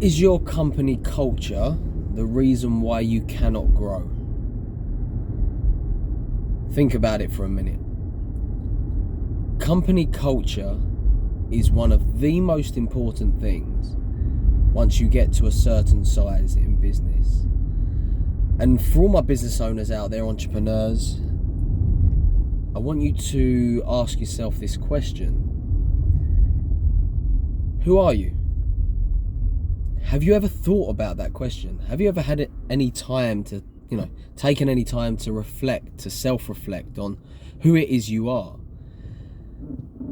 Is your company culture the reason why you cannot grow? Think about it for a minute. Company culture is one of the most important things once you get to a certain size in business. And for all my business owners out there, entrepreneurs, I want you to ask yourself this question. Who are you? Have you ever thought about that question? Have you ever had any time to, taken any time to reflect, to self-reflect on who it is you are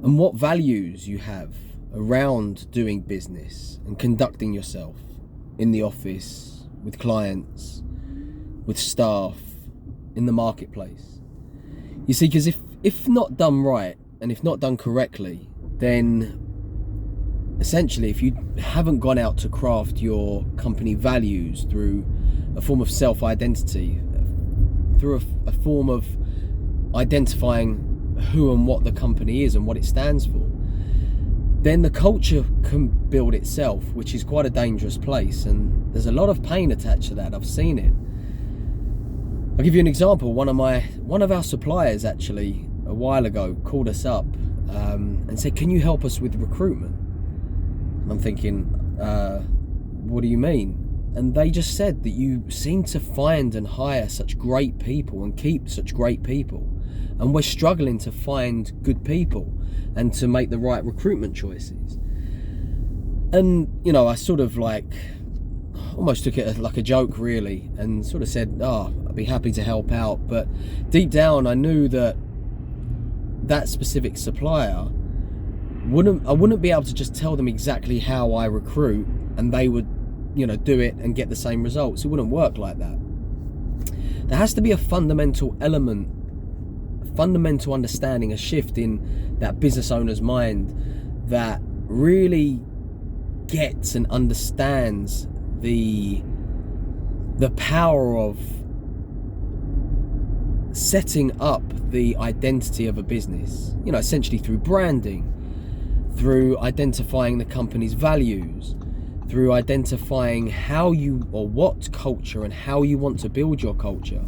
and what values you have around doing business and conducting yourself in the office, with clients, with staff, in the marketplace? You see, because if not done right and if not done correctly, then essentially, if you haven't gone out to craft your company values through a form of self-identity, through a form of identifying who and what the company is and what it stands for, then the culture can build itself, which is quite a dangerous place. And there's a lot of pain attached to that. I've seen it. I'll give you an example. One of our suppliers actually a while ago called us up and said, "Can you help us with recruitment?" I'm thinking, what do you mean? And they just said that you seem to find and hire such great people and keep such great people, and we're struggling to find good people and to make the right recruitment choices. And I sort of almost took it like a joke really, and sort of said, I'd be happy to help out. But deep down I knew that specific supplier I wouldn't be able to just tell them exactly how I recruit and they would, do it and get the same results. It wouldn't work like that. There has to be a fundamental element, a fundamental understanding, a shift in that business owner's mind that really gets and understands the power of setting up the identity of a business, essentially through branding, through identifying the company's values, through identifying how you, or what culture and how you want to build your culture.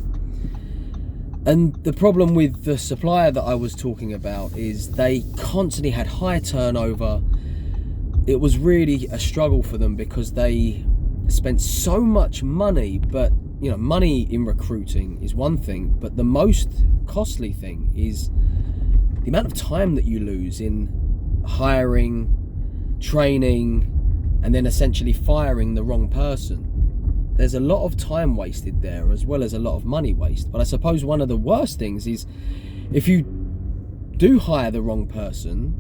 And the problem with the supplier that I was talking about is they constantly had high turnover. It was really a struggle for them because they spent so much money, but money in recruiting is one thing, but the most costly thing is the amount of time that you lose in hiring, training, and then essentially firing the wrong person. There's a lot of time wasted there, as well as a lot of money waste. But I suppose one of the worst things is if you do hire the wrong person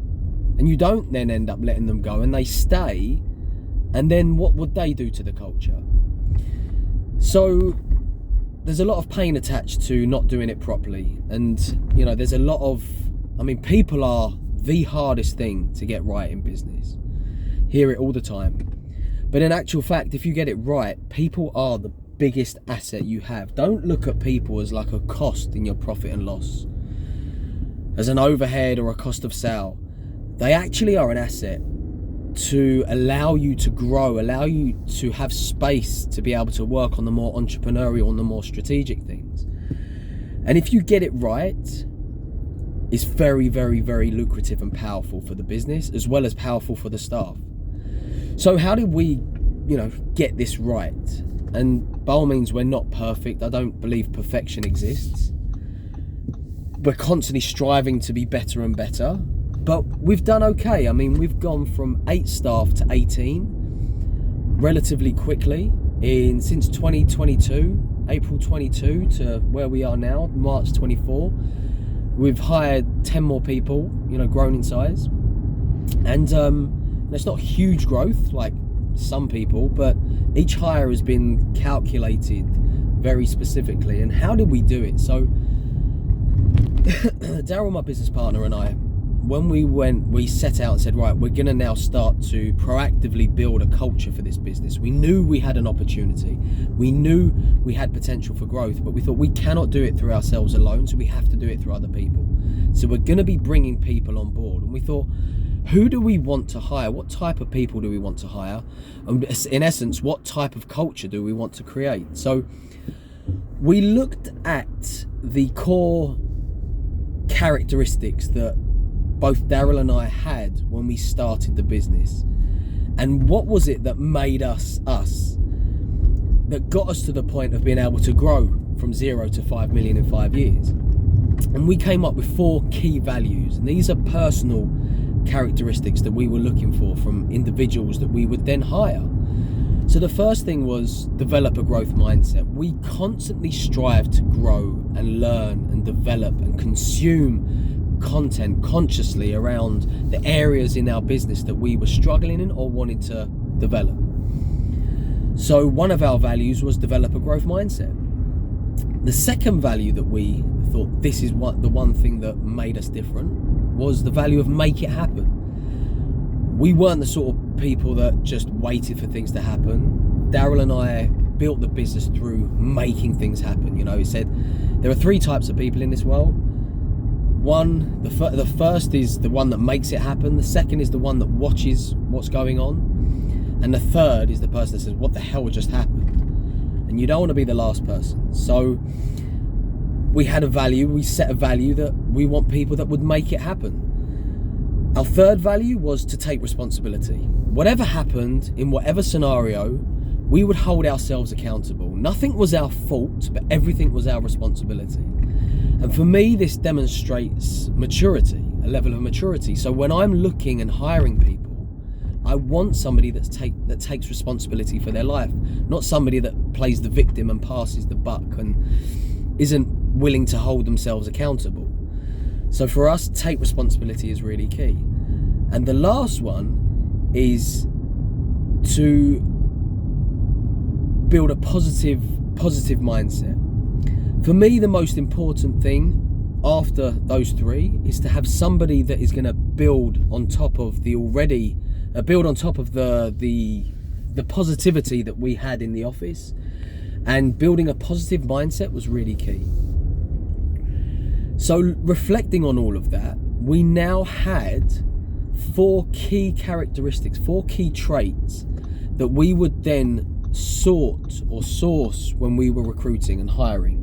and you don't then end up letting them go and they stay, and then what would they do to the culture? So there's a lot of pain attached to not doing it properly. And there's a lot of, people are the hardest thing to get right in business. Hear it all the time. But in actual fact, if you get it right, people are the biggest asset you have. Don't look at people as like a cost in your profit and loss, as an overhead or a cost of sale. They actually are an asset to allow you to grow, allow you to have space to be able to work on the more entrepreneurial and the more strategic things. And if you get it right, it's very, very, very lucrative and powerful for the business, as well as powerful for the staff. So how did we, get this right? And by all means, we're not perfect. I don't believe perfection exists. We're constantly striving to be better and better, but we've done okay. We've gone from 8 staff to 18 relatively quickly since 2022, April 22 to where we are now, March 24. We've hired 10 more people, grown in size. And it's not huge growth like some people, but each hire has been calculated very specifically. And how did we do it? So Daryl, my business partner, and I, when we set out and said, right, we're going to now start to proactively build a culture for this business. We knew we had an opportunity. We knew we had potential for growth, but we thought we cannot do it through ourselves alone, so we have to do it through other people. So we're going to be bringing people on board. And we thought, Who do we want to hire? What type of people do we want to hire? And in essence, what type of culture do we want to create? So we looked at the core characteristics that both Daryl and I had when we started the business. And what was it that made us, that got us to the point of being able to grow from 0 to 5 million in 5 years? And we came up with 4 key values. And these are personal characteristics that we were looking for from individuals that we would then hire. So the first thing was develop a growth mindset. We constantly strive to grow and learn and develop and consume content consciously around the areas in our business that we were struggling in or wanted to develop. So one of our values was develop a growth mindset. The second value that we thought this is the one thing that made us different was the value of make it happen. We weren't the sort of people that just waited for things to happen. Daryl and I built the business through making things happen. You know, he said there are 3 types of people in this world. One, the first is the one that makes it happen. The second is the one that watches what's going on. And the third is the person that says, what the hell just happened? And you don't want to be the last person. So we had a value, we set a value that we want people that would make it happen. Our third value was to take responsibility. Whatever happened, in whatever scenario, we would hold ourselves accountable. Nothing was our fault, but everything was our responsibility. And for me, this demonstrates maturity, a level of maturity. So when I'm looking and hiring people, I want somebody that takes responsibility for their life, not somebody that plays the victim and passes the buck and isn't willing to hold themselves accountable. So for us, take responsibility is really key. And the last one is to build a positive mindset. For me, the most important thing after those 3 is to have somebody that is going to build on top of the positivity that we had in the office. And building a positive mindset was really key. So reflecting on all of that, we now had 4 key characteristics, 4 key traits that we would then source when we were recruiting and hiring.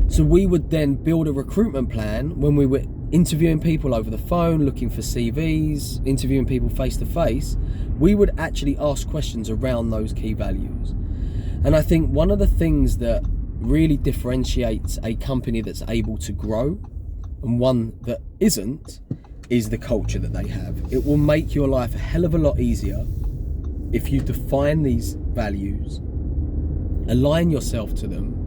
So we would then build a recruitment plan when we were interviewing people over the phone, looking for CVs, interviewing people face to face. We would actually ask questions around those key values. And I think one of the things that really differentiates a company that's able to grow and one that isn't is the culture that they have. It will make your life a hell of a lot easier if you define these values, align yourself to them.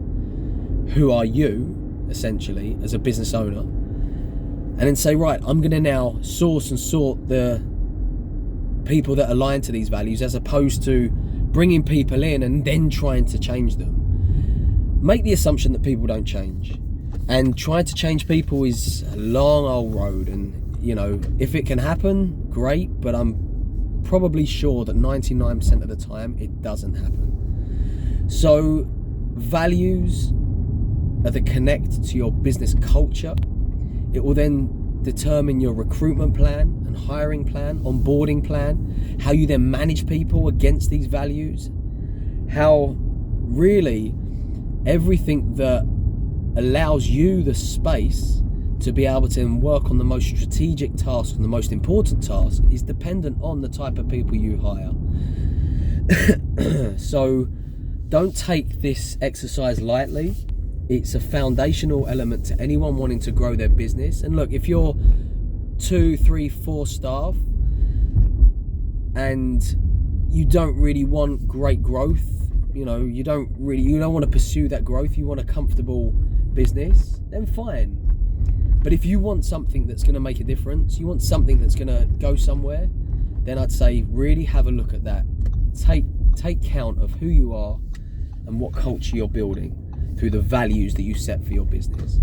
Who are you, essentially, as a business owner? And then say, right, I'm going to now source and sort the people that align to these values, as opposed to bringing people in and then trying to change them. Make the assumption that people don't change. And trying to change people is a long old road. And, you know, if it can happen, great. But I'm probably sure that 99% of the time, it doesn't happen. So values are the connect to your business culture. It will then determine your recruitment plan and hiring plan, onboarding plan, how you then manage people against these values, how really everything that allows you the space to be able to work on the most strategic task and the most important task is dependent on the type of people you hire. So don't take this exercise lightly. It's a foundational element to anyone wanting to grow their business. And look, if you're 2, 3, 4 staff and you don't really want great growth, you know, you don't want to pursue that growth, you want a comfortable business, then fine. But if you want something that's going to make a difference, you want something that's going to go somewhere, then I'd say really have a look at that. Take count of who you are and what culture you're building through the values that you set for your business.